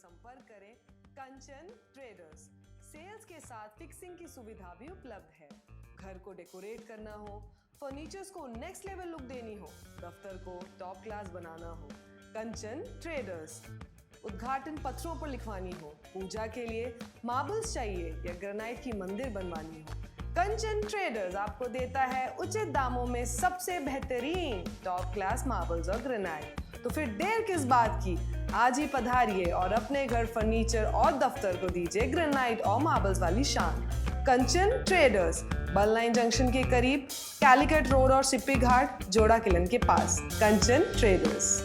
संपर्क करें कंचन traders. Sales के साथ फिक्सिंग की सुविधा भी उपलब्ध है। घर को डेकोरेट करना हो, फर्नीचर्स को नेक्स्ट लेवल लुक देनी हो, दफ्तर को टॉप क्लास बनाना हो, कंचन ट्रेडर्स। उद्घाटन पत्रों पर लिखवानी हो, पूजा के लिए मार्बल्स चाहिए या ग्रेनाइट की मंदिर बनवानी हो, कंचन ट्रेडर्स आपको देता है उचित दामों में सबसे बेहतरीन टॉप क्लास मार्बल्स और ग्रेनाइट। तो फिर देर किस बात की, आज ही पधारिए और अपने घर फर्नीचर और दफ्तर को दीजिए ग्रेनाइट और मार्बल्स वाली शान। कंचन ट्रेडर्स, बल लाइन जंक्शन के करीब, कैलिकट रोड और सिप्पी घाट, जोड़ा किलन के पास। कंचन traders.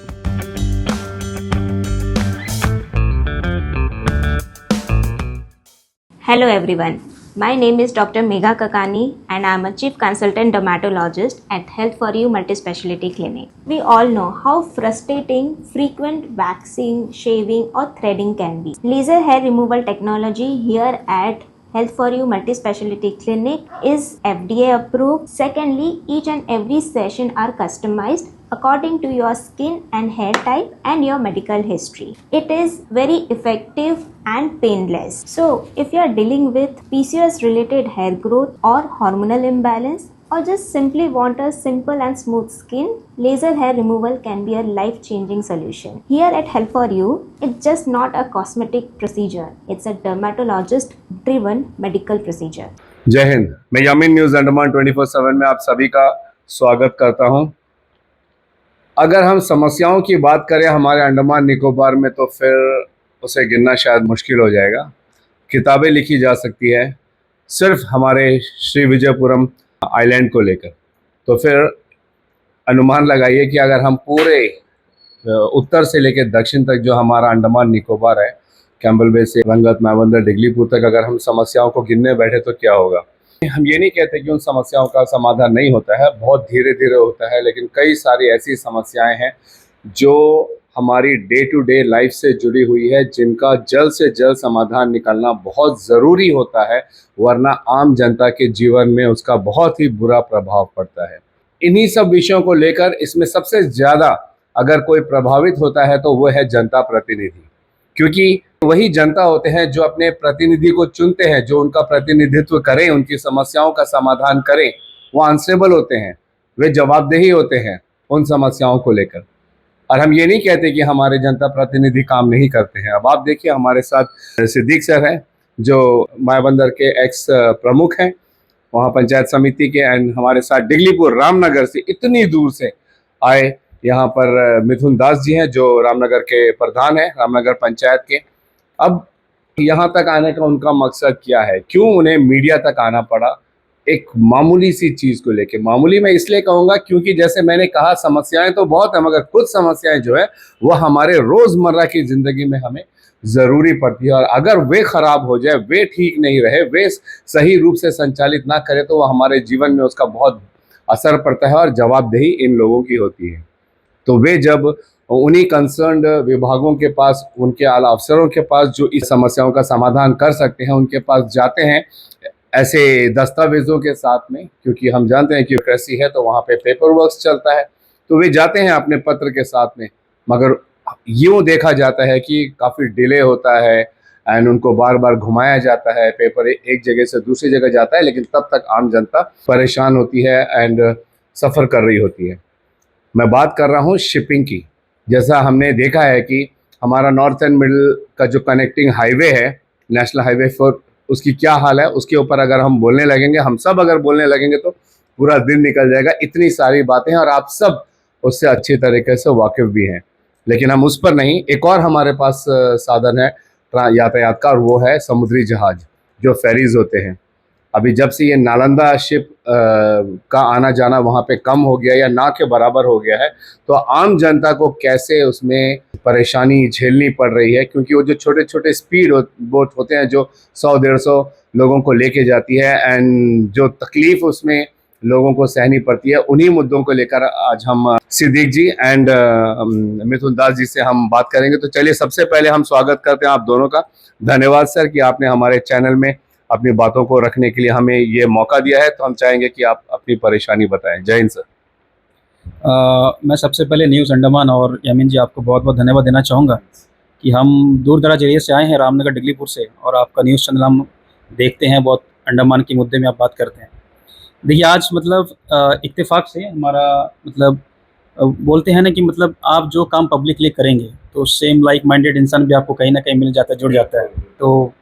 Hello everyone, my name is Dr. Megha Kakani and I am a Chief Consultant Dermatologist at Health For You Multispeciality Clinic. We all know how frustrating frequent waxing, shaving or threading can be. Laser hair removal technology here at Health For You Multispeciality Clinic is FDA approved. Secondly, each and every session are customized according to your skin and hair type and your medical history. It is very effective and painless. So, if you are dealing with PCOS related hair growth or hormonal imbalance or just simply want a simple and smooth skin, laser hair removal can be a life-changing solution. Here at Health For You, it's just not a cosmetic procedure. It's a dermatologist-driven medical procedure. जय हिंद। मैं Yamin news Andaman 24/7 में आप सभी का स्वागत करता हूं। अगर हम समस्याओं की बात करें हमारे अंडमान निकोबार में तो फिर उसे गिनना शायद मुश्किल हो जाएगा। किताबें लिखी जा सकती है सिर्फ हमारे श्री विजयपुरम आइलैंड को लेकर, तो फिर अनुमान लगाइए कि अगर हम पूरे उत्तर से लेकर दक्षिण तक जो हमारा अंडमान निकोबार है, कैम्बल बे से रंगत, मैवंदर, डिगलीपुर तक अगर हम समस्याओं को गिनने बैठे तो क्या होगा। हम ये नहीं कहते कि उन समस्याओं का समाधान नहीं होता है, बहुत धीरे धीरे होता है, लेकिन कई सारी ऐसी समस्याएं हैं जो हमारी डे टू डे लाइफ से जुड़ी हुई है, जिनका जल्द से जल्द समाधान निकलना बहुत ज़रूरी होता है, वरना आम जनता के जीवन में उसका बहुत ही बुरा प्रभाव पड़ता है। इन्हीं सब विषयों को लेकर इसमें सबसे ज़्यादा अगर कोई प्रभावित होता है तो वो है जनता प्रतिनिधि, क्योंकि वही जनता होते हैं जो अपने प्रतिनिधि को चुनते हैं, जो उनका प्रतिनिधित्व करें, उनकी समस्याओं का समाधान करें। वो आंसरेबल होते हैं, वे जवाबदेही होते हैं उन समस्याओं को लेकर। और हम ये नहीं कहते कि हमारे जनता प्रतिनिधि काम नहीं करते हैं। अब आप देखिए, हमारे साथ सिद्दीक सर हैं जो मायाबंदर के एक्स प्रमुख हैं वहाँ पंचायत समिति के, एंड हमारे साथ डिगलीपुर रामनगर से इतनी दूर से आए यहाँ पर मिथुन दास जी हैं जो रामनगर के प्रधान हैं, रामनगर पंचायत के। अब यहाँ तक आने का उनका मकसद क्या है, क्यों उन्हें मीडिया तक आना पड़ा एक मामूली सी चीज़ को लेके। मामूली मैं इसलिए कहूँगा क्योंकि जैसे मैंने कहा, समस्याएं तो बहुत हैं, मगर कुछ समस्याएं जो है वो हमारे रोज़मर्रा की ज़िंदगी में हमें ज़रूरी पड़ती है, और अगर वे ख़राब हो जाए, वे ठीक नहीं रहे, वे सही रूप से संचालित ना करे तो वह हमारे जीवन में उसका बहुत असर पड़ता है, और जवाबदेही इन लोगों की होती है। तो वे जब उन्हीं कंसर्न्ड विभागों के पास, उनके आला अफसरों के पास जो इस समस्याओं का समाधान कर सकते हैं, उनके पास जाते हैं ऐसे दस्तावेज़ों के साथ में, क्योंकि हम जानते हैं कि ब्यूरोक्रेसी है तो वहाँ पे पेपर वर्क चलता है, तो वे जाते हैं अपने पत्र के साथ में, मगर यूँ देखा जाता है कि काफ़ी डिले होता है एंड उनको बार बार घुमाया जाता है, पेपर एक जगह से दूसरी जगह जाता है, लेकिन तब तक आम जनता परेशान होती है एंड सफ़र कर रही होती है। मैं बात कर रहा हूँ शिपिंग की। जैसा हमने देखा है कि हमारा नॉर्थ एंड मिडिल का जो कनेक्टिंग हाईवे है, नेशनल हाईवे 4, उसकी क्या हाल है, उसके ऊपर अगर हम बोलने लगेंगे, हम सब अगर बोलने लगेंगे तो पूरा दिन निकल जाएगा। इतनी सारी बातें हैं और आप सब उससे अच्छी तरीके से वाकिफ़ भी हैं, लेकिन हम उस पर नहीं। एक और हमारे पास साधन है यातायात का, और वो है समुद्री जहाज़, जो फेरीज़ होते हैं। अभी जब से ये नालंदा शिप का आना जाना वहाँ पे कम हो गया या ना के बराबर हो गया है, तो आम जनता को कैसे उसमें परेशानी झेलनी पड़ रही है, क्योंकि वो जो छोटे छोटे स्पीड बोट होते हैं जो 100-150 लोगों को लेके जाती है, एंड जो तकलीफ़ उसमें लोगों को सहनी पड़ती है, उन्हीं मुद्दों को लेकर आज हम सिद्दीक जी एंड मिथुन दास जी से हम बात करेंगे। तो चलिए, सबसे पहले हम स्वागत करते हैं आप दोनों का। धन्यवाद सर कि आपने हमारे चैनल में अपनी बातों को रखने के लिए हमें ये मौका दिया है। तो हम चाहेंगे कि आप अपनी परेशानी बताएं। जय हिंद सर। मैं सबसे पहले न्यूज़ अंडमान और यामिन जी आपको बहुत बहुत धन्यवाद देना चाहूँगा कि हम दूर दराज एरिया से आए हैं, रामनगर डिगलीपुर से, और आपका न्यूज़ चैनल हम देखते हैं, बहुत अंडमान के मुद्दे में आप बात करते हैं। देखिए आज मतलब इत्तेफाक से हमारा मतलब बोलते हैं ना कि मतलब आप जो काम पब्लिक लिए करेंगे तो सेम लाइक माइंडेड इंसान भी आपको कहीं ना कहीं मिल जाता है, जुड़ जाता है। तो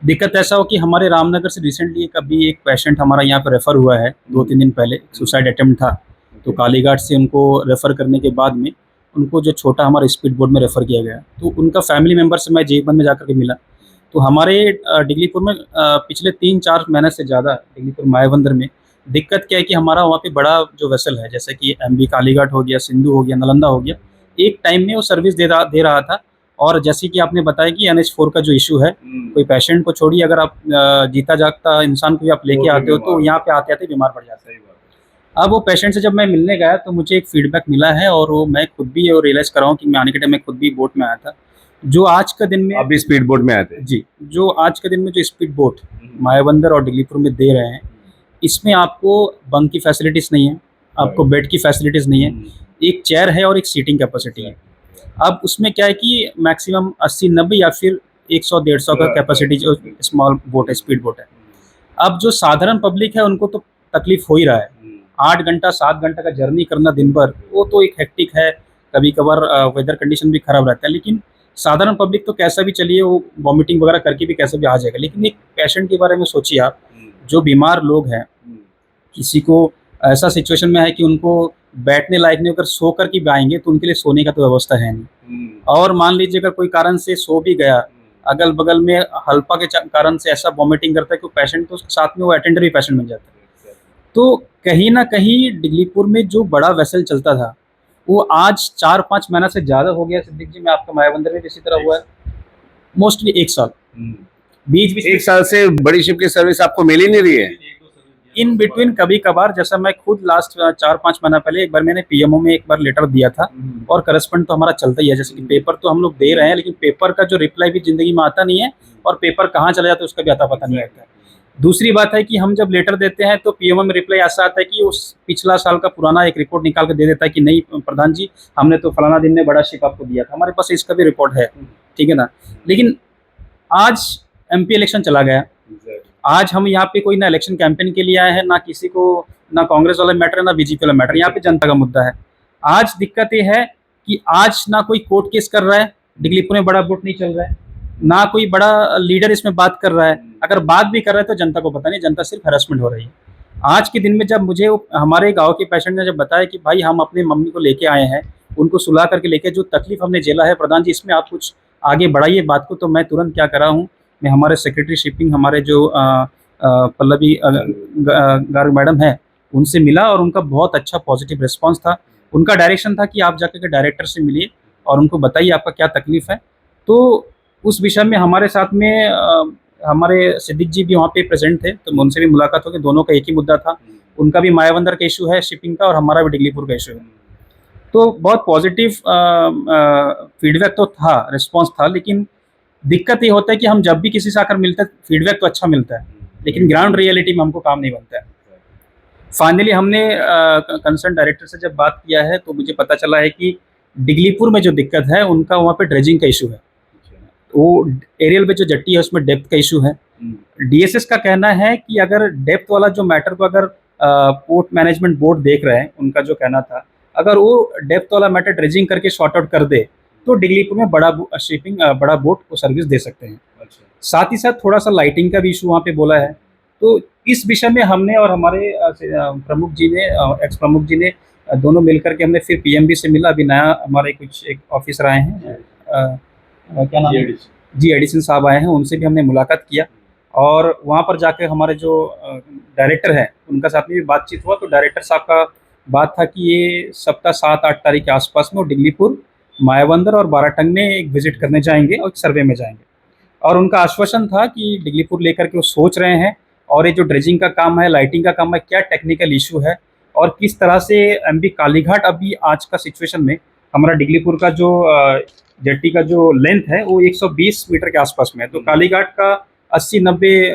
दिक्कत ऐसा हो कि हमारे रामनगर से रिसेंटली कभी एक पेशेंट हमारा यहाँ पर रेफ़र हुआ है, 2-3 दिन पहले सुसाइड अटेम्प्ट था। तो कालीघाट से उनको रेफ़र करने के बाद में उनको जो छोटा हमारा स्पीड बोट में रेफ़र किया गया, तो उनका फैमिली मेम्बर से मैं जेबंद में जाकर के मिला। तो हमारे डिगलीपुर में पिछले 3-4 महीने से ज़्यादा डिगलीपुर मायाबंदर में दिक्कत क्या है कि हमारा वहाँ पे बड़ा जो वेसल है, जैसे कि एमबी कालीघाट हो गया, सिंधु हो गया, नालंदा हो गया, एक टाइम में वो सर्विस दे रहा था। और जैसे कि आपने बताया कि NH4 का जो इशू है, कोई पेशेंट को छोड़िए, अगर आप जीता जागता इंसान को भी आप लेके आते हो तो यहाँ पे आते आते बीमार पड़ जाते हैं। अब वो पेशेंट से जब मैं मिलने गया तो मुझे एक फीडबैक मिला है, और वो मैं खुद भी रियलाइज़ कर रहा हूँ कि मैं आने के टाइम में खुद भी बोट में आया था। जो आज के दिन में अभी स्पीड बोट में आए थे जी, जो आज के दिन में जो स्पीड बोट मायाबंदर और डिगलीपुर में दे रहे हैं, इसमें आपको बंक की फैसिलिटीज़ नहीं है, आपको बेड की फैसिलिटीज़ नहीं है, एक चेयर है और एक सीटिंग कैपेसिटी है। अब उसमें क्या है कि मैक्सिमम 80-90 या फिर 100-150 का कैपेसिटी जो स्मॉल बोट है, स्पीड बोट है। अब जो साधारण पब्लिक है उनको तो तकलीफ हो ही रहा है। 8 घंटा 7 घंटा का जर्नी करना दिन भर, वो तो एक हेक्टिक है। कभी कभार वेदर कंडीशन भी खराब रहता है, लेकिन साधारण पब्लिक तो कैसा भी चलिए वो वॉमिटिंग वगैरह करके भी कैसे भी आ जाएगा। लेकिन एक पेशेंट के बारे में सोचिए आप, जो बीमार लोग हैं, किसी को ऐसा सिचुएशन में है कि उनको बैठने लायक नहीं, अगर सो कर के भी आएंगे तो उनके लिए सोने का तो व्यवस्था है नहीं। और मान लीजिए अगर कोई कारण से सो भी गया, अगल बगल में हल्पा के कारण से ऐसा वॉमिटिंग करता है कि पेशेंट तो साथ में वो अटेंडर भी पेशेंट बन जाता है। तो कहीं ना कहीं डिगलीपुर में जो बड़ा वेसल चलता था वो आज 4-5 महीना से ज़्यादा हो गया। सिद्दीक जी, मैं आपका मायाबंदर में भी इसी तरह हुआ है, मोस्टली 1 साल बीच बीच 1 साल से बड़ी शिप की सर्विस आपको मिल ही नहीं रही है। इन बिटवीन कभी कभार, जैसा मैं खुद लास्ट 4-5 महीना पहले एक बार मैंने पीएमओ में एक बार लेटर दिया था, और करस्पॉन्ड तो हमारा चलता ही है। जैसे कि पेपर तो हम लोग दे रहे हैं, लेकिन पेपर का जो रिप्लाई भी जिंदगी में आता नहीं है, और पेपर कहाँ चला जाता है उसका भी आता पता नहीं रहता है। दूसरी बात है कि हम जब लेटर देते हैं तो पीएमओ में रिप्लाई ऐसा आता है कि उस पिछला साल का पुराना एक रिपोर्ट निकाल कर दे देता है कि नहीं प्रधान जी, हमने तो फलाना दिन में बड़ा शिप आपको दिया था, हमारे पास इसका भी रिपोर्ट है, ठीक है ना। लेकिन आज MP इलेक्शन चला गया, आज हम यहाँ पे कोई ना इलेक्शन कैंपेन के लिए आए हैं, ना किसी को, ना कांग्रेस वाला मैटर है, ना बीजेपी वाला मैटर, यहाँ पे जनता का मुद्दा है। आज दिक्कत ये है कि आज ना कोई कोर्ट केस कर रहा है, डिगलीपुर में बड़ा वोट नहीं चल रहा है, ना कोई बड़ा लीडर इसमें बात कर रहा है। अगर बात भी कर रहा है तो जनता को पता नहीं, जनता सिर्फ हैरेसमेंट हो रही है। आज के दिन में जब मुझे हमारे गाँव के पेशेंट ने जब बताया कि भाई हम अपनी मम्मी को लेके आए हैं, उनको सुला करके लेके, जो तकलीफ हमने झेला है प्रधान जी, इसमें आप कुछ आगे बढ़ाइए बात को, तो मैं तुरंत क्या करा हूँ, मैं हमारे सेक्रेटरी शिपिंग, हमारे जो पल्लवी गार्ग मैडम है, उनसे मिला, और उनका बहुत अच्छा पॉजिटिव रिस्पांस था। उनका डायरेक्शन था कि आप जाकर के डायरेक्टर से मिलिए और उनको बताइए आपका क्या तकलीफ है। तो उस विषय में हमारे साथ में हमारे सिद्दीक जी भी वहाँ पे प्रेजेंट थे, तो उनसे भी मुलाकात हो गई। दोनों का एक ही मुद्दा था, उनका भी मायाबंदर का इशू है शिपिंग का, और हमारा भी डिगलीपुर का इशू है। तो बहुत पॉजिटिव फीडबैक तो था, रिस्पॉन्स था, लेकिन दिक्कत ये होता है कि हम जब भी किसी से आकर मिलते हैं फीडबैक तो अच्छा मिलता है, लेकिन ग्राउंड रियलिटी में हमको काम नहीं बनता है। फाइनली हमने कंसर्न डायरेक्टर से जब बात किया है तो मुझे पता चला है कि डिगलीपुर में जो दिक्कत है उनका वहाँ पे ड्रेजिंग का इशू है, वो एरियल में जो जट्टी है उसमें डेप्थ का इशू है। DSS का कहना है कि अगर डेप्थ वाला जो मैटर को अगर पोर्ट मैनेजमेंट बोर्ड देख रहे हैं, उनका जो कहना था, अगर वो डेप्थ वाला मैटर ड्रेजिंग करके शॉर्ट आउट कर दे तो डिगलीपुर में बड़ा शिपिंग बड़ा बोट को सर्विस दे सकते हैं। साथ ही साथ थोड़ा सा लाइटिंग का भी इशू वहाँ पे बोला है। तो इस विषय में हमने और हमारे प्रमुख जी ने, एक्स प्रमुख जी ने, दोनों मिलकर के हमने फिर PMB से मिला। अभी नया हमारे कुछ एक ऑफिसर आए हैं, क्या नाम है, जी एडिसन साहब आए हैं, उनसे भी हमने मुलाकात किया, और वहाँ पर जाकर हमारे जो डायरेक्टर हैं उनका साथ में भी बातचीत हुआ। तो डायरेक्टर साहब का बात था कि ये सप्ताह 7-8 तारीख के आसपास में वो डिगलीपुर, मायाबंदर और बाराटंग में एक विजिट करने जाएंगे और एक सर्वे में जाएंगे, और उनका आश्वासन था कि डिगलीपुर लेकर के वो सोच रहे हैं, और ये जो ड्रेजिंग का काम है, लाइटिंग का काम है, क्या टेक्निकल इशू है, और किस तरह से MB कालीघाट अभी आज का सिचुएशन में हमारा डिगलीपुर का जो जेट्टी का जो लेंथ है वो 120 मीटर के आसपास में है, तो कालीघाट का 80-90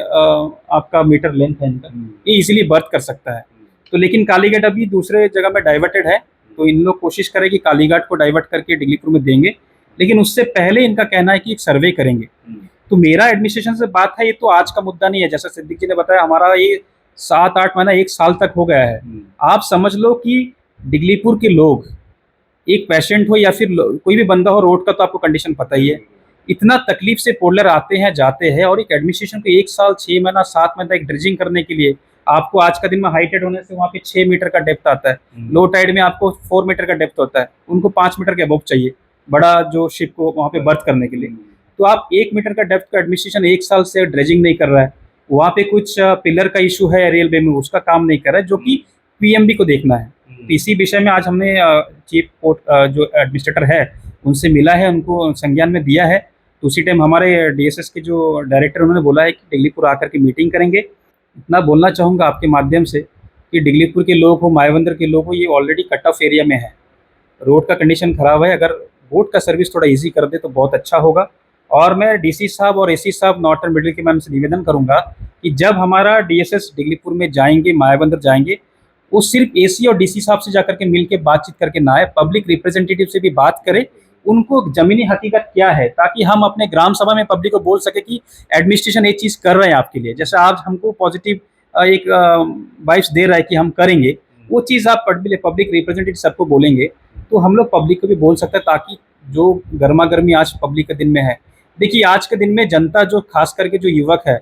आपका मीटर लेंथ है इनका, ये इजीली बर्थ कर सकता है। तो लेकिन कालीघाट अभी दूसरे जगह में डाइवर्टेड है, तो इन लोग कोशिश करें कि कालीघाट को डाइवर्ट करके डिगलीपुर में देंगे। लेकिन उससे पहले इनका कहना है कि एक सर्वे करेंगे। तो मेरा एडमिनिस्ट्रेशन से बात है, ये तो आज का मुद्दा नहीं है, जैसा सिद्दीक जी ने बताया हमारा ये 7-8 महीना 1 साल तक हो गया है। आप समझ लो कि डिगलीपुर के लोग, एक पेशेंट हो या फिर कोई भी बंदा हो, रोड का तो आपको कंडीशन पता ही है, इतना तकलीफ से पोलर आते हैं जाते हैं, और एक एडमिनिस्ट्रेशन को 1 साल 6 महीना 7 महीना एक ड्रेजिंग करने के लिए, आपको आज का दिन में हाई टाइड होने से वहाँ पे 6 मीटर का डेप्थ आता है, लो टाइड में आपको 4 मीटर का डेप्थ होता है, उनको 5 मीटर के अबव चाहिए बड़ा जो शिप को वहाँ पे बर्थ करने के लिए। तो आप 1 मीटर का डेप्थ का एडमिनिस्ट्रेशन 1 साल से ड्रेजिंग नहीं कर रहा है, वहाँ पे कुछ पिलर का इशू है रेलवे में, उसका काम नहीं कर रहा है, जो कि पीएमबी को देखना है। तो इसी विषय में आज हमने चीफ पोर्ट जो एडमिनिस्ट्रेटर है उनसे मिला है, उनको संज्ञान में दिया है। तो उसी टाइम हमारे डीएसएस के जो डायरेक्टर उन्होंने बोला है कि डिगलीपुर आकर के मीटिंग करेंगे। इतना बोलना चाहूँगा आपके माध्यम से कि डिगलीपुर के लोग हो, मायाबंदर के लोग हो, ये ऑलरेडी कट ऑफ एरिया में है, रोड का कंडीशन ख़राब है, अगर बोट का सर्विस थोड़ा ईजी कर दे तो बहुत अच्छा होगा। और मैं डीसी साहब और एसी साहब नॉर्थन मिडिल के मैम से निवेदन करूँगा कि जब हमारा डीएसएस डिगलीपुर में जाएंगे, मायाबंदर जाएंगे, वो सिर्फ एसी और डीसी साहब से जाकर के मिल के बातचीत करके ना आए, पब्लिक रिप्रेजेंटेटिव से भी बात करें, उनको ज़मीनी हकीकत क्या है, ताकि हम अपने ग्राम सभा में पब्लिक को बोल सके कि एडमिनिस्ट्रेशन ये चीज़ कर रहे हैं आपके लिए, जैसे आज हमको पॉजिटिव एक वाइब्स दे रहा है कि हम करेंगे, वो चीज़ आप पब्लिक रिप्रेजेंटेटिव सबको बोलेंगे तो हम लोग पब्लिक को भी बोल सकते हैं, ताकि जो गर्मा गर्मी आज पब्लिक के दिन में है। देखिए आज के दिन में जनता जो खास करके जो युवक है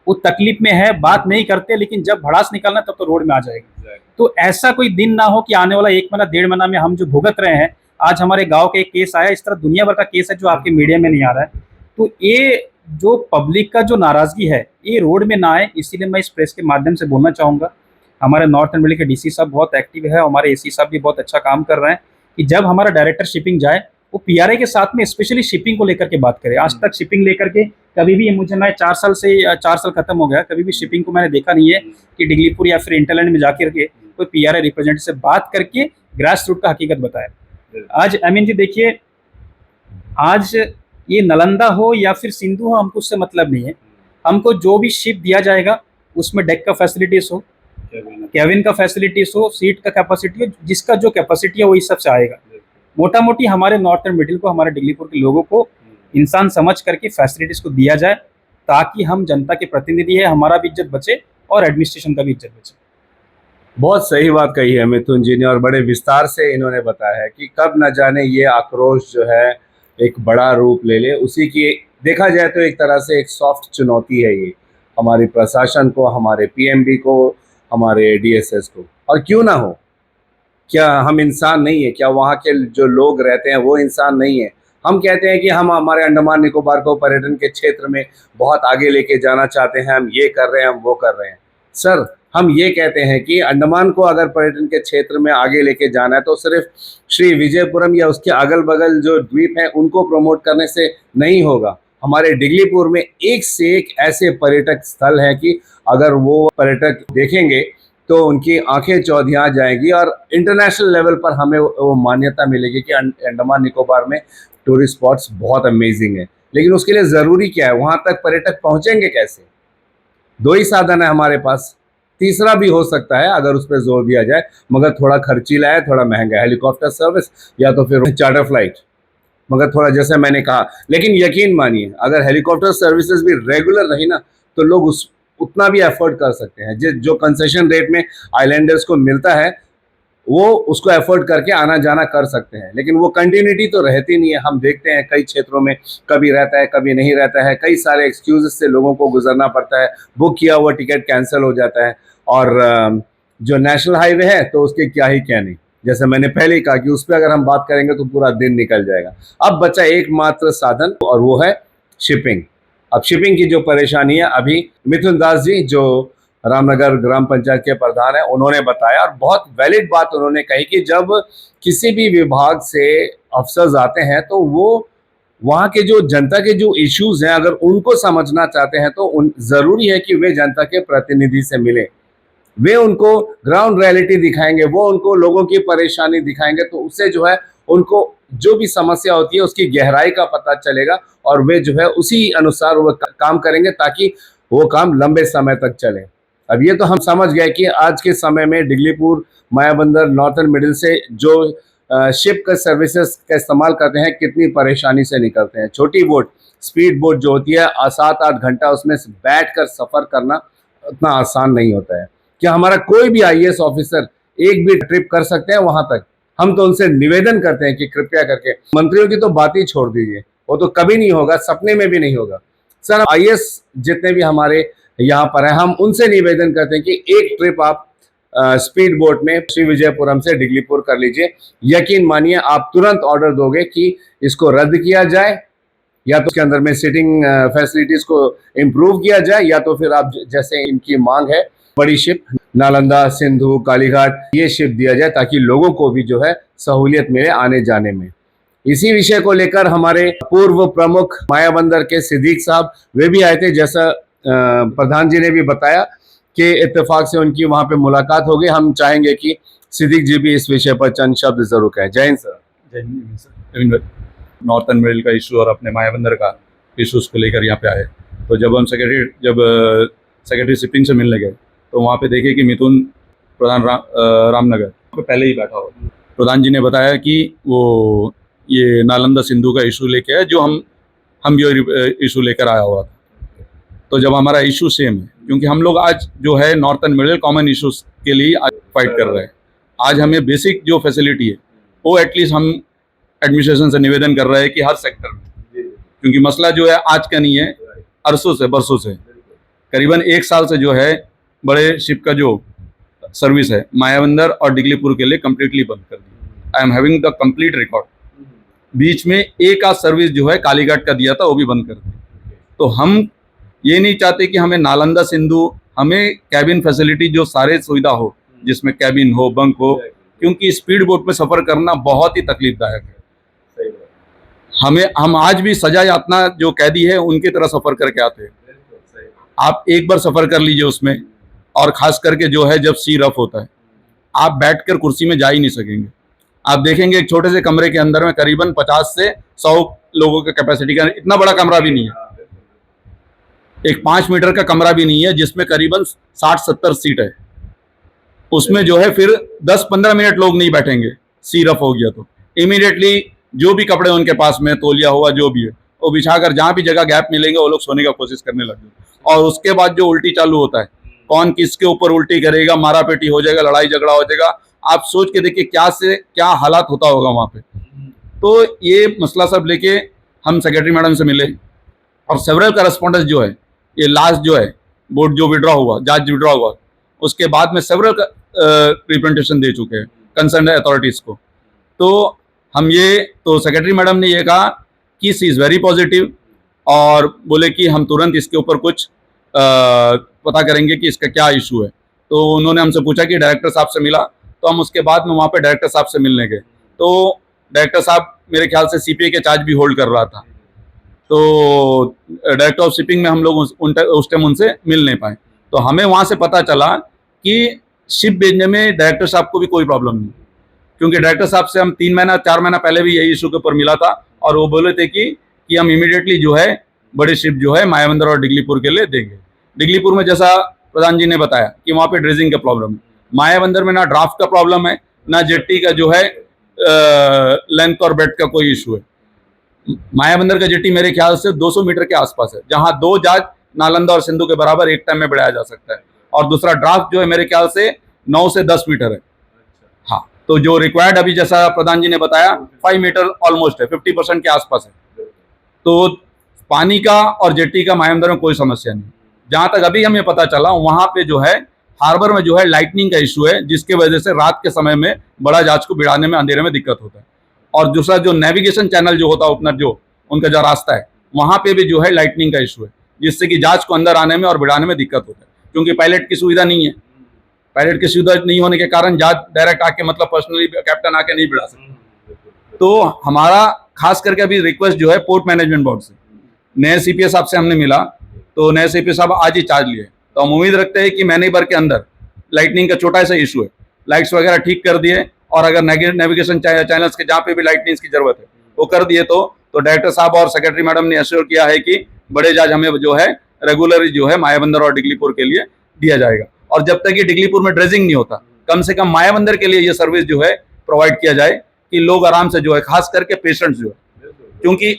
वो तकलीफ में है, बात नहीं करते, लेकिन जब भड़ास निकलना तब तो रोड में आ जाएगा। तो ऐसा कोई दिन ना हो कि आने वाला 1 महीना 1.5 महीना में हम जो भुगत रहे हैं, आज हमारे गांव के एक केस आया, इस तरह दुनिया भर का केस है जो आपके मीडिया में नहीं आ रहा है। तो ये जो पब्लिक का जो नाराजगी है ये रोड में ना आए, इसीलिए मैं इस प्रेस के माध्यम से बोलना चाहूँगा। हमारे नॉर्थ मिडिल के डीसी साहब बहुत एक्टिव है, हमारे एसी साहब भी बहुत अच्छा काम कर रहे हैं कि जब हमारा डायरेक्टर शिपिंग जाए वो पीआरए के साथ में स्पेशली शिपिंग को लेकर के बात करे। आज तक शिपिंग लेकर के कभी भी मैं 4 साल खत्म हो गया, कभी भी शिपिंग को मैंने देखा नहीं है कि डिगलीपुर या फिर इंटरलैंड में जाकर के कोई पीआरए रिप्रेजेंटेटिव से बात करके ग्रास रूट का हकीकत बताए। आज अमीन जी देखिए, आज ये नालंदा हो या फिर सिंधु हो, हमको उससे मतलब नहीं है, हमको जो भी शिप दिया जाएगा उसमें डेक का फैसिलिटीज हो, कैबिन का फैसिलिटीज हो, सीट का कैपेसिटी हो, जिसका जो कैपेसिटी है वही सबसे आएगा। मोटा मोटी हमारे नॉर्थन मिडिल को, हमारे डिगलीपुर के लोगों को इंसान समझ करके फैसिलिटीज को दिया जाए, ताकि हम जनता के प्रतिनिधि है, हमारा भी इज्जत बचे और एडमिनिस्ट्रेशन का भी इज्जत बचे। बहुत सही बात कही है मिथुन जी ने, और बड़े विस्तार से इन्होंने बताया है कि कब न जाने ये आक्रोश जो है एक बड़ा रूप ले ले। उसी की देखा जाए तो एक तरह से एक सॉफ्ट चुनौती है ये हमारी प्रशासन को, हमारे पीएमबी को, हमारे डीएसएस को। और क्यों ना हो, क्या हम इंसान नहीं है? क्या वहाँ के जो लोग रहते हैं वो इंसान नहीं है? हम कहते हैं कि हम हमारे अंडमान निकोबार को पर्यटन के क्षेत्र में बहुत आगे लेके जाना चाहते हैं, हम ये कर रहे हैं, हम वो कर रहे हैं। सर, हम ये कहते हैं कि अंडमान को अगर पर्यटन के क्षेत्र में आगे लेके जाना है तो सिर्फ श्री विजयपुरम या उसके अगल बगल जो द्वीप हैं उनको प्रमोट करने से नहीं होगा। हमारे डिगलीपुर में एक से एक ऐसे पर्यटक स्थल हैं कि अगर वो पर्यटक देखेंगे तो उनकी आंखें चौधिया जाएंगी और इंटरनेशनल लेवल पर हमें वो मान्यता मिलेगी कि अंडमान निकोबार में टूरिस्ट स्पॉट्स बहुत अमेजिंग है। लेकिन उसके लिए ज़रूरी क्या है? वहाँ तक पर्यटक पहुँचेंगे कैसे? 2 ही साधन है हमारे पास, तीसरा भी हो सकता है अगर उस पर जोर दिया जाए, मगर थोड़ा खर्चीला है, थोड़ा महंगा है, हेलीकॉप्टर सर्विस या तो फिर चार्टर फ्लाइट, मगर थोड़ा जैसे मैंने कहा। लेकिन यकीन मानिए, अगर हेलीकॉप्टर सर्विसेज भी रेगुलर रही ना तो लोग उतना भी एफोर्ड कर सकते हैं। जो कंसेशन रेट में आइलैंडर्स को मिलता है वो उसको एफोर्ड करके आना जाना कर सकते हैं, लेकिन वो कंटिन्यूटी तो रहती नहीं है। हम देखते हैं कई क्षेत्रों में कभी रहता है, कभी नहीं रहता है, कई सारे एक्सक्यूजेस से लोगों को गुजरना पड़ता है, बुक किया हुआ टिकट कैंसिल हो जाता है। और जो नेशनल हाईवे है तो उसके क्या ही कहने, जैसे मैंने पहले ही कहा कि उस पर अगर हम बात करेंगे तो पूरा दिन निकल जाएगा। अब बचा एकमात्र साधन और वो है शिपिंग। अब शिपिंग की जो परेशानी है, अभी मिथुन दास जी जो रामनगर ग्राम पंचायत के प्रधान है उन्होंने बताया, और बहुत वैलिड बात उन्होंने कही कि जब किसी भी विभाग से अफसर्स आते हैं तो वो वहाँ के जो जनता के जो इश्यूज हैं अगर उनको समझना चाहते हैं तो ज़रूरी है कि वे जनता के प्रतिनिधि से मिलें, वे उनको ग्राउंड रियलिटी दिखाएंगे, वो उनको लोगों की परेशानी दिखाएंगे, तो उससे जो है उनको जो भी समस्या होती है उसकी गहराई का पता चलेगा और वे जो है उसी अनुसार वो काम करेंगे ताकि वो काम लंबे समय तक चले। अब ये तो हम समझ गए कि आज के समय में डिगलीपुर, मायाबंदर, नॉर्थन मिडिल से जो शिप का सर्विसेज का इस्तेमाल करते हैं कितनी परेशानी से निकलते हैं। छोटी बोट, स्पीड बोट जो होती है 7-8 घंटा उसमें बैठ कर सफ़र करना उतना आसान नहीं होता है। क्या हमारा कोई भी IAS ऑफिसर एक भी ट्रिप कर सकते हैं वहां तक? हम तो उनसे निवेदन करते हैं कि कृपया करके, मंत्रियों की तो बात ही छोड़ दीजिए, वो तो कभी नहीं होगा, सपने में भी नहीं होगा। सर IAS जितने भी हमारे यहाँ पर हैं, हम उनसे निवेदन करते हैं कि एक ट्रिप आप स्पीड बोट में श्री विजयपुरम से डिगलीपुर कर लीजिए। यकीन मानिए आप तुरंत ऑर्डर दोगे कि इसको रद्द किया जाए, या तो उसके अंदर में सीटिंग फैसिलिटीज को इम्प्रूव किया जाए, या तो फिर आप जैसे इनकी मांग है बड़ी शिप नालंदा, सिंधु, कालीघाट, ये शिप दिया जाए ताकि लोगों को भी जो है सहूलियत मिले आने जाने में। इसी विषय को लेकर हमारे पूर्व प्रमुख मायाबंदर के सिद्दीक साहब वे भी आए थे, जैसा प्रधान जी ने भी बताया कि इत्तेफाक से उनकी वहां पे मुलाकात हो गई। हम चाहेंगे कि सिद्दीक जी भी इस विषय पर चंद शब्द जरूर कहें। जय हिंद सर। जय हिंद सर। नॉर्थन मिडिल का इशू और अपने मायाबंदर का इशूज़ को लेकर यहाँ पे आए, तो जब हम सेक्रेटरी शिपिंग से मिलने गए तो वहाँ पे देखे कि मिथुन प्रधान रामनगर पे पहले ही बैठा हुआ। प्रधान जी ने बताया कि वो ये नालंदा सिंधु का इशू लेके आए, जो हम ये इशू लेकर आया हुआ था। तो जब हमारा इशू सेम है, क्योंकि हम लोग आज जो है नॉर्थन मिडिल कॉमन इशूज़ के लिए आज फाइट कर रहे हैं। आज हमें बेसिक जो फैसिलिटी है वो एटलीस्ट हम एडमिनिस्ट्रेशन से निवेदन कर रहे हैं कि हर सेक्टर में, क्योंकि मसला जो है आज का नहीं है, अरसों से बरसों से, करीबन 1 साल से जो है बड़े शिप का जो सर्विस है मायाबंदर और डिगलीपुर के लिए कम्प्लीटली बंद कर दी। I am having the complete record. बीच में एक आध सर्विस जो है कालीघाट का दिया था वो भी बंद कर दी। तो हम ये नहीं चाहते कि हमें नालंदा सिंधु, हमें कैबिन फैसिलिटी जो सारे सुविधा हो, जिसमें कैबिन हो, बंक हो, क्योंकि स्पीड बोट में सफ़र करना बहुत ही तकलीफदायक है। हम आज भी सजा यातना जो कैदी है उनकी तरह सफ़र करके आते हैं। आप एक बार सफ़र कर लीजिए उसमें, और ख़ास करके जो है जब सी रफ होता है, आप बैठकर कुर्सी में जा ही नहीं सकेंगे। आप देखेंगे एक छोटे से कमरे के अंदर में करीबन 50 से 100 लोगों के कैपेसिटी का, इतना बड़ा कमरा भी नहीं है, एक 5 मीटर का कमरा भी नहीं है, जिसमें करीबन 60-70 सीट है। उसमें जो है फिर 10-15 मिनट लोग नहीं बैठेंगे, सी रफ हो गया तो इमीडिएटली जो भी कपड़े उनके पास में, तौलिया हुआ जो भी है, वो बिछाकर जहाँ भी जगह गैप मिलेंगे वो लोग सोने का कोशिश करने लगे। और उसके बाद जो उल्टी चालू होता है, कौन किसके ऊपर उल्टी करेगा, मारा पेटी हो जाएगा, लड़ाई झगड़ा हो जाएगा। आप सोच के देखिए क्या से क्या हालात होता होगा वहाँ पे। तो ये मसला सब लेके हम सेक्रेटरी मैडम से मिले, और सेवरल करस्पॉन्डेंस जो है, ये लास्ट जो है बोर्ड जो विड्रॉ हुआ, जज विड्रॉ हुआ, उसके बाद में सेवरल रिप्रेजेंटेशन दे चुके हैं कंसर्न अथॉरिटीज़ को। तो हम ये, तो सेक्रेटरी मैडम ने ये कहा कि सी इज़ वेरी पॉजिटिव, और बोले कि हम तुरंत इसके ऊपर कुछ पता करेंगे कि इसका क्या इशू है। तो उन्होंने हमसे पूछा कि डायरेक्टर साहब से मिला, तो हम उसके बाद में वहाँ पे डायरेक्टर साहब से मिलने गए। तो डायरेक्टर साहब मेरे ख्याल से CPA के चार्ज भी होल्ड कर रहा था, तो डायरेक्टर ऑफ शिपिंग में हम लोग उस टाइम उनसे मिल नहीं पाए। तो हमें वहाँ से पता चला कि शिप भेजने में डायरेक्टर साहब को भी कोई प्रॉब्लम नहीं, क्योंकि डायरेक्टर साहब से हम 3 महीना 4 महीना पहले भी यही इशू के ऊपर मिला था, और वो बोले थे कि हम इमीडिएटली जो है बड़ी शिप जो है मायाबंदर और डिगलीपुर के लिए देंगे। डिगलीपुर में जैसा प्रधान जी ने बताया कि वहाँ पे ड्रेजिंग का प्रॉब्लम है, मायाबंदर में ना ड्राफ्ट का प्रॉब्लम है, ना जेट्टी का जो है लेंथ और बेड का कोई इशू है। मायाबंदर का जेट्टी मेरे ख्याल से 200 मीटर के आसपास है, जहाँ 2 जहाज नालंदा और सिंधु के बराबर एक टाइम में बढ़ाया जा सकता है, और दूसरा ड्राफ्ट जो है मेरे ख्याल से 9 से 10 मीटर है। हाँ, तो जो रिक्वायर्ड अभी जैसा प्रधान जी ने बताया 5 मीटर ऑलमोस्ट है, 50% के आसपास है। तो पानी का और जेट्टी का मायाबंदर में कोई समस्या नहीं। जहाँ तक अभी हमें पता चला, वहाँ पे जो है हार्बर में जो है लाइटनिंग का इशू है, जिसके वजह से रात के समय में बड़ा जहाज को भिड़ाने में अंधेरे में दिक्कत होता है। और दूसरा जो नेविगेशन चैनल जो होता है अपना, जो उनका जो रास्ता है, वहाँ पे भी जो है लाइटनिंग का इशू है, जिससे कि जहाज को अंदर आने में और भिड़ाने में दिक्कत होता है, क्योंकि पायलट की सुविधा नहीं है। पायलट की सुविधा नहीं होने के कारण जहाज डायरेक्ट आके, मतलब पर्सनली कैप्टन आके नहीं भिड़ा सकते। तो हमारा खास करके अभी रिक्वेस्ट जो है पोर्ट मैनेजमेंट बोर्ड से, नए CPA साहब से हमने मिला, तो नए CPA साहब आज ही चार्ज लिए, तो हम उम्मीद रखते हैं कि महीने भर के अंदर लाइटनिंग का छोटा सा इशू है, लाइट्स वगैरह ठीक कर दिए, और अगर नेविगेशन चैनल्स के जहाँ पे भी लाइटनिंग की जरूरत है वो कर दिए, तो डायरेक्टर साहब और सेक्रेटरी मैडम ने एश्योर किया है कि बड़े जहाज हमें जो है रेगुलरली जो है मायाबंदर और डिगलीपुर के लिए दिया जाएगा। और जब तक ये डिगलीपुर में ड्रेजिंग नहीं होता, कम से कम मायाबंदर के लिए ये सर्विस जो है प्रोवाइड किया जाए कि लोग आराम से जो है, खास करके पेशेंट्स जो है, क्योंकि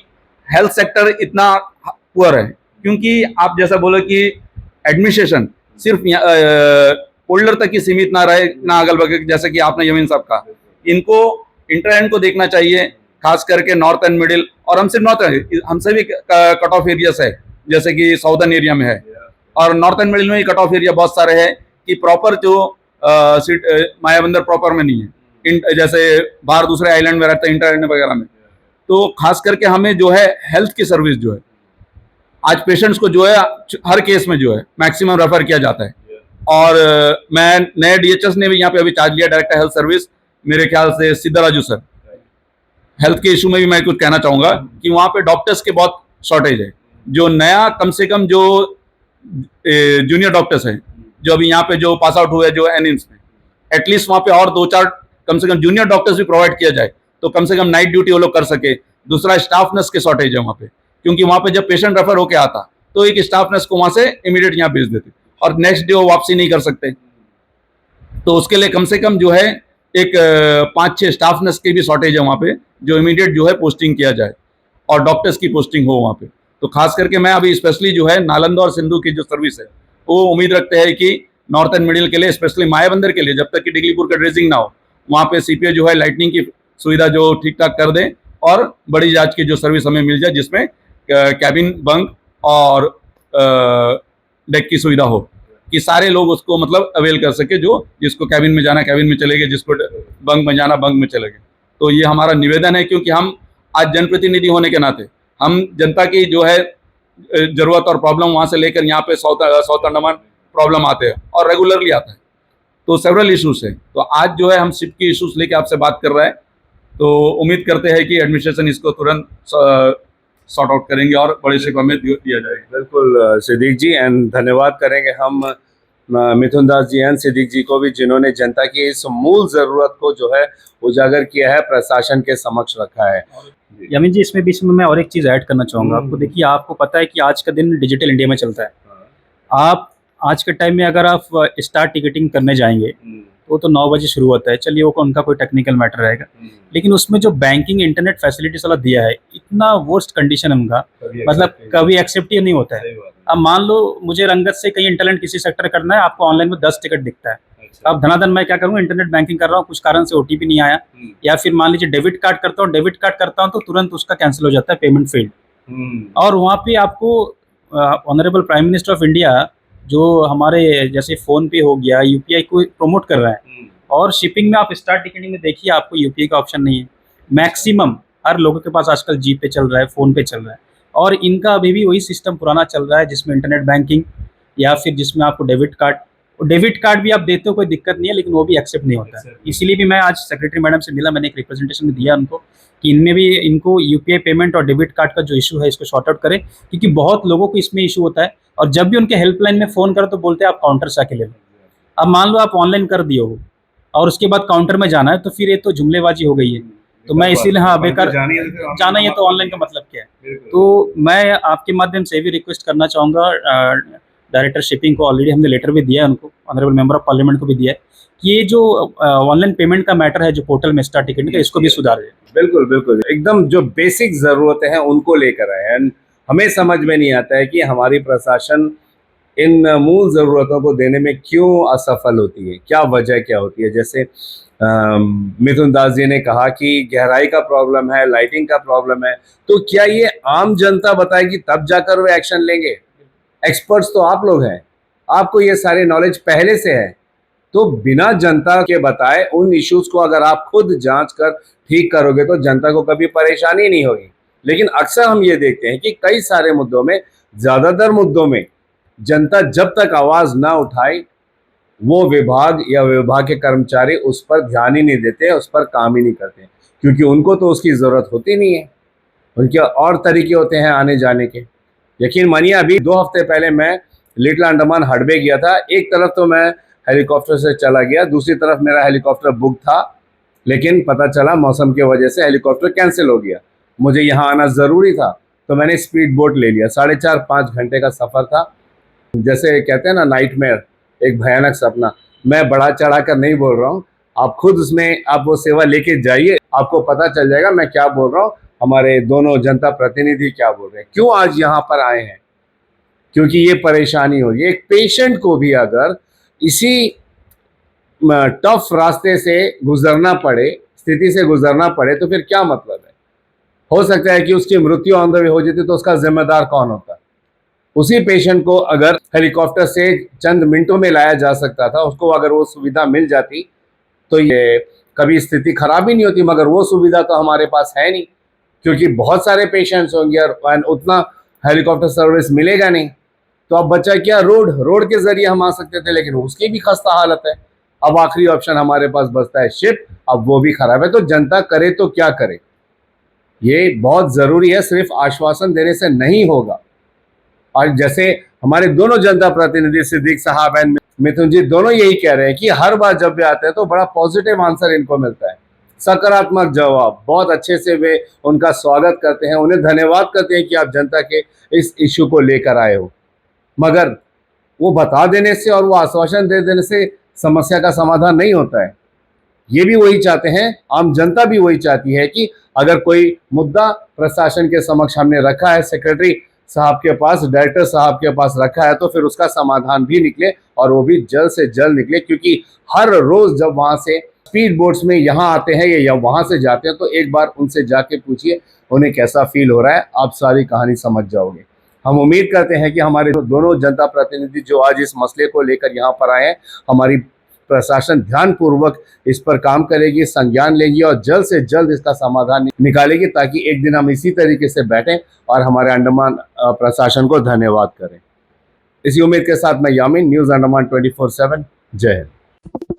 हेल्थ सेक्टर इतना पुअर है, क्योंकि आप जैसा बोले कि एडमिनिस्ट्रेशन सिर्फ फोल्डर तक ही सीमित ना रहे, ना अगल बगल, जैसे कि आपने यमीन साहब कहा, इनको इंटर को देखना चाहिए, खास करके नॉर्थ एंड मिडिल, और हम सिर्फ नॉर्थ, हमसे भी कट ऑफ एरियाज है, जैसे कि साउदर्न एरिया में है, और नॉर्थ एंड मिडिल में भी कट ऑफ एरिया बहुत सारे हैं कि प्रॉपर जो मायाबंदर प्रॉपर में नहीं है, जैसे बाहर दूसरे आइलैंड में रहते हैं, इंटर वगैरह में। तो खास करके हमें जो है हेल्थ की सर्विस जो है, आज पेशेंट्स को जो है हर केस में जो है मैक्सिमम रेफर किया जाता है, और मैं नए डीएचएस ने भी यहाँ पे अभी चार्ज लिया, डायरेक्टर हेल्थ सर्विस, मेरे ख्याल से सिद्धराजू सर। हेल्थ के इशू में भी मैं कुछ कहना चाहूँगा कि वहाँ पे डॉक्टर्स के बहुत शॉर्टेज है, जो नया कम से कम जो जूनियर डॉक्टर्स हैं, जो अभी यहाँ पे जो पास आउट हुए जो एनिम्स में, एटलीस्ट वहाँ पे और 2-4 कम से कम जूनियर डॉक्टर्स भी प्रोवाइड किया जाए, तो कम से कम नाइट ड्यूटी वो लोग कर सके। दूसरा, स्टाफ नर्स के शॉर्टेज है वहाँ पे, क्योंकि वहाँ पे जब पेशेंट रेफर होके आता तो एक स्टाफ नर्स को वहाँ से इमीडिएट यहाँ भेज देते, और नेक्स्ट डे वो वापसी नहीं कर सकते। तो उसके लिए कम से कम जो है एक 5-6 स्टाफ नर्स की भी शॉर्टेज है वहाँ पे, जो इमीडिएट जो है पोस्टिंग किया जाए, और डॉक्टर्स की पोस्टिंग हो वहाँ पे। तो खास करके मैं अभी स्पेशली जो है नालंदा और सिंधु की जो सर्विस है, वो उम्मीद रखते हैं कि नॉर्थ एंड मिडिल के लिए, स्पेशली मायाबंदर के लिए, जब तक कि डिगलीपुर का ड्रेजिंग ना हो, वहाँ पे सीपीओ जो है लाइटनिंग की सुविधा जो ठीक ठाक कर दें, और बड़ी जांच की जो सर्विस हमें मिल जाए, जिसमें कैबिन बंक और डेक की सुविधा हो, कि सारे लोग उसको मतलब अवेल कर सके, जो जिसको कैबिन में जाना कैबिन में चले गए, जिसको बंक में जाना बंक में चले गए। तो ये हमारा निवेदन है, क्योंकि हम आज जनप्रतिनिधि होने के नाते हम जनता की जो है जरूरत और प्रॉब्लम वहाँ से लेकर यहाँ पे साउथ अंडमान प्रॉब्लम आते हैं, और रेगुलरली आता है, तो सेवरल इशूज है। तो आज जो है हम शिप की इशूज लेके आपसे बात कर रहे हैं, तो उम्मीद करते हैं कि एडमिनिस्ट्रेशन इसको तुरंत सॉर्ट आउट करेंगे और बड़े शिप हमें दिया जाएगा। बिल्कुल सिद्दीक जी, एंड धन्यवाद करेंगे हम मिथुन दास जी एंड सिद्दीक जी को भी, जिन्होंने जनता की इस मूल ज़रूरत को जो है उजागर किया है, प्रशासन के समक्ष रखा है। यमीन जी, इसमें बीच में मैं और एक चीज़ ऐड करना चाहूँगा आपको। देखिए, आपको पता है कि आज का दिन डिजिटल इंडिया में चलता है। आप आज के टाइम में अगर आप स्टार टिकटिंग करने जाएंगे तो 9 बजे शुरू होता है, चलिए वो उनका कोई टेक्निकल मैटर रहेगा, लेकिन उसमें जो बैंकिंग इंटरनेट फैसिलिटी वाला दिया है, इतना वर्स्ट कंडीशन है उनका, मतलब कभी एक्सेप्ट ही नहीं होता है। अब मान लो मुझे रंगत से कहीं इंटरनेट किसी सेक्टर करना है, आपको ऑनलाइन में 10 टिकट दिखता है। अब धनाधन मैं क्या करूँ, इंटरनेट बैंकिंग कर रहा हूँ, कुछ कारण से ओटीपी नहीं आया, या फिर मान लीजिए डेबिट कार्ड करता हूँ तो तुरंत उसका कैंसिल हो जाता है, पेमेंट फेल्ड। और वहाँ पे आपको honourable prime minister of India, जो हमारे जैसे फोन पे हो गया, यूपीआई को प्रमोट कर रहा है, और शिपिंग में आप स्टार टिकटिंग में देखिए आपको यूपीआई का ऑप्शन नहीं है। मैक्सिमम हर लोगों के पास आजकल जी पे चल रहा है, फ़ोन पे चल रहा है, और इनका अभी भी वही सिस्टम पुराना चल रहा है, जिसमें इंटरनेट बैंकिंग या फिर जिसमें आपको डेबिट कार्ड भी आप देते हो, कोई दिक्कत नहीं है, लेकिन वो भी एक्सेप्ट नहीं होता है। इसीलिए भी मैं आज सेक्रेटरी मैडम से मिला, मैंने एक रिप्रेजेंटेशन में दिया उनको कि इनमें भी इनको यूपीआई पेमेंट और डेबिट कार्ड का जो इशू है इसको सॉर्ट आउट करें, क्योंकि बहुत लोगों को इसमें इशू होता है, और जब भी उनके हेल्पलाइन में फ़ोन करो तो बोलते हैं आप काउंटर से आके ले लो। अब मान लो आप ऑनलाइन कर दिए हो और उसके बाद काउंटर में जाना है, तो फिर ये तो जुमलेबाजी हो गई है। तो मैं इसीलिए, हाँ, बेकार जाना ही है तो ऑनलाइन का मतलब क्या है। तो मैं आपके माध्यम से भी रिक्वेस्ट करना चाहूँगा डायरेक्टर शिपिंग को, ऑलरेडी हमने लेटर भी दिया है उनको, ऑनरेबल मेंबर ऑफ पार्लियामेंट को भी दिया है, कि ये जो ऑनलाइन पेमेंट का मैटर है जो पोर्टल में स्टार टिकट का, इसको भी सुधारे। बिल्कुल बिल्कुल, एकदम जो बेसिक ज़रूरतें हैं उनको लेकर आए। एंड हमें समझ में नहीं आता है कि हमारी प्रशासन इन मूल ज़रूरतों को देने में क्यों असफल होती है, क्या वजह क्या होती है। जैसे मिथुन दास जी ने कहा कि गहराई का प्रॉब्लम है, लाइटिंग का प्रॉब्लम है, तो क्या ये आम जनता बताएगी तब जाकर वो एक्शन लेंगे? एक्सपर्ट्स तो आप लोग हैं, आपको ये सारी नॉलेज पहले से है, तो बिना जनता के बताए उन इश्यूज को अगर आप खुद जांच कर ठीक करोगे तो जनता को कभी परेशानी नहीं होगी। लेकिन अक्सर हम ये देखते हैं कि कई सारे मुद्दों में, ज़्यादातर मुद्दों में जनता जब तक आवाज़ ना उठाए, वो विभाग या विभाग के कर्मचारी उस पर ध्यान ही नहीं देते, उस पर काम ही नहीं करते, क्योंकि उनको तो उसकी ज़रूरत होती नहीं है, उनके और तरीके होते हैं आने जाने के। यकीन मानिए, अभी 2 हफ्ते पहले मैं लिटिल अंडमान हडबे गया था। एक तरफ तो मैं हेलीकॉप्टर से चला गया, दूसरी तरफ मेरा हेलीकॉप्टर बुक था, लेकिन पता चला मौसम की वजह से हेलीकॉप्टर कैंसिल हो गया। मुझे यहाँ आना ज़रूरी था, तो मैंने स्पीड बोट ले लिया। 4.5-5 घंटे का सफ़र था। जैसे कहते हैं ना, नाइटमेयर, एक भयानक सपना। मैं बढ़ा चढ़ा कर नहीं बोल रहा हूँ, आप खुद उसमें आप वो सेवा लेके जाइए, आपको पता चल जाएगा मैं क्या बोल रहा हूँ, हमारे दोनों जनता प्रतिनिधि क्या बोल रहे हैं, क्यों आज यहाँ पर आए हैं। क्योंकि ये परेशानी हो रही है। एक पेशेंट को भी अगर इसी टफ रास्ते से गुजरना पड़े, स्थिति से गुजरना पड़े, तो फिर क्या मतलब है। हो सकता है कि उसकी मृत्यु ऑन द वे हो जाती तो उसका जिम्मेदार कौन होता। उसी पेशेंट को अगर हेलीकॉप्टर से चंद मिनटों में लाया जा सकता था, उसको अगर वो सुविधा मिल जाती तो ये कभी स्थिति खराब ही नहीं होती, मगर वो सुविधा तो हमारे पास है नहीं, क्योंकि बहुत सारे पेशेंट्स होंगे और उतना हेलीकॉप्टर सर्विस मिलेगा नहीं। तो अब बचा क्या, रोड के जरिए हम आ सकते थे, लेकिन उसकी भी खस्ता हालत है। अब आखिरी ऑप्शन हमारे पास बचता है शिप, अब वो भी खराब है। तो जनता करे तो क्या करे, ये बहुत जरूरी है, सिर्फ आश्वासन देने से नहीं होगा। और जैसे हमारे दोनों जनता प्रतिनिधि सिद्दीक साहब एंड मिथुन जी दोनों यही कह रहे हैं कि हर बार जब वे आते हैं तो बड़ा पॉजिटिव आंसर इनको मिलता है, सकारात्मक जवाब, बहुत अच्छे से वे उनका स्वागत करते हैं, उन्हें धन्यवाद करते हैं कि आप जनता के इस इश्यू को लेकर आए हो। मगर वो बता देने से और वो आश्वासन दे देने से समस्या का समाधान नहीं होता है। ये भी वही चाहते हैं, आम जनता भी वही चाहती है कि अगर कोई मुद्दा प्रशासन के समक्ष हमने रखा है, सेक्रेटरी साहब के पास, डायरेक्टर साहब के पास रखा है, तो फिर उसका समाधान भी निकले और वो भी जल्द से जल्द निकले। क्योंकि हर रोज जब वहाँ से स्पीड बोट्स में यहाँ आते हैं या वहाँ से जाते हैं, तो एक बार उनसे जाके पूछिए उन्हें कैसा फील हो रहा है, आप सारी कहानी समझ जाओगे। हम उम्मीद करते हैं कि हमारे दोनों जनता प्रतिनिधि जो आज इस मसले को लेकर यहाँ पर आए हैं, हमारी प्रशासन ध्यानपूर्वक इस पर काम करेगी, संज्ञान लेगी और जल्द से जल्द इसका समाधान निकालेगी, ताकि एक दिन हम इसी तरीके से बैठें और हमारे अंडमान प्रशासन को धन्यवाद करें। इसी उम्मीद के साथ मैं यामीन, न्यूज़ अंडमान 24/7, जय हिंद।